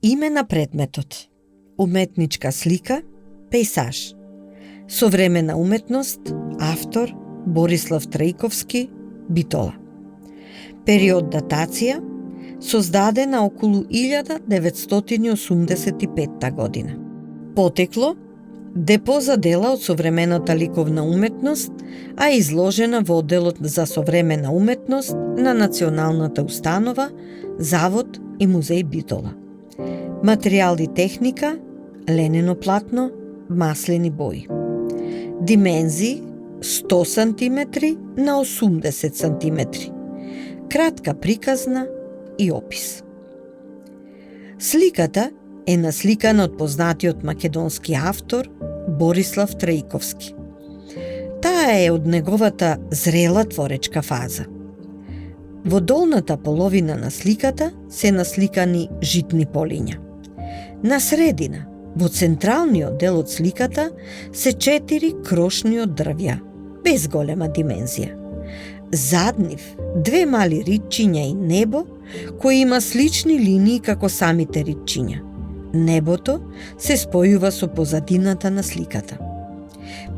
Име на предметот: уметничка слика, пејсаж. Современа уметност, автор Борислав Трајковски, Битола. Период датација, создадена околу 1985 година. Потекло, депо за дела од современата ликовна уметност, а изложена во одделот за современа уметност на Националната установа, Завод и музеј Битола. Материјал и техника: ленено платно, маслени бои. Димензии: 100 см на 80 см. Кратка приказна и опис. Сликата е насликана од познатиот македонски автор Борислав Трајковски. Таа е од неговата зрела творечка фаза. Во долната половина на сликата се насликани житни полиња. На средина, во централниот дел од сликата, се 4 крошни од дрвја, без голема димензија. Зад нив 2 мали ридчиња и небо, кој има слични линии како самите ридчиња. Небото се спојува со позадината на сликата.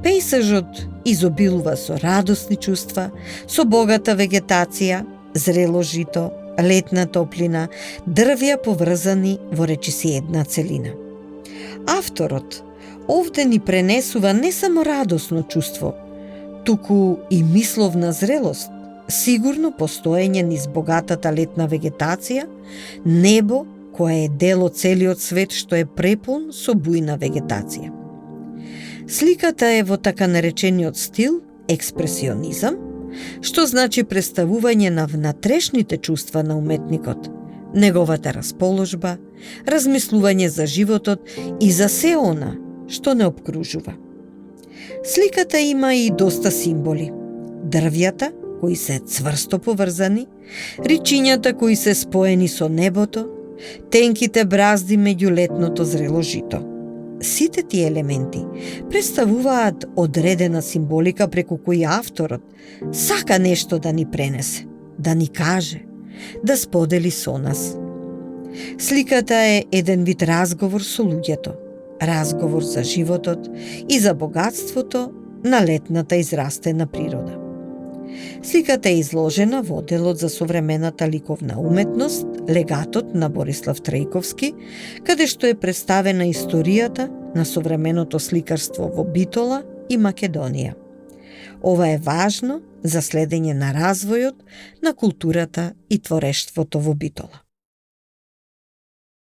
Пејсажот изобилува со радосни чувства, со богата вегетација, зрело жито, летна топлина, дрвја поврзани во речиси една целина. Авторот овде ни пренесува не само радосно чувство, туку и мисловна зрелост, сигурно постоење низ богатата летна вегетација, небо кое е дел од целиот свет што е препун со бујна вегетација. Сликата е во така наречениот стил експресионизам, што значи представување на внатрешните чувства на уметникот, неговата расположба, размислување за животот и за се она што не обкружува. Сликата има и доста символи. Дрвјата, кои се цврсто поврзани, ричињата кои се споени со небото, тенките бразди меѓу летното зрело жито. Сите тие елементи представуваат одредена символика преку која авторот сака нешто да ни пренесе, да ни каже, да сподели со нас. Сликата е еден вид разговор со луѓето, разговор за животот и за богатството на летната израстена природа. Сликата е изложена во одделот за современата ликовна уметност, легатот на Борислав Трајковски, каде што е представена историјата на современото сликарство во Битола и Македонија. Ова е важно за следење на развојот на културата и творештвото во Битола.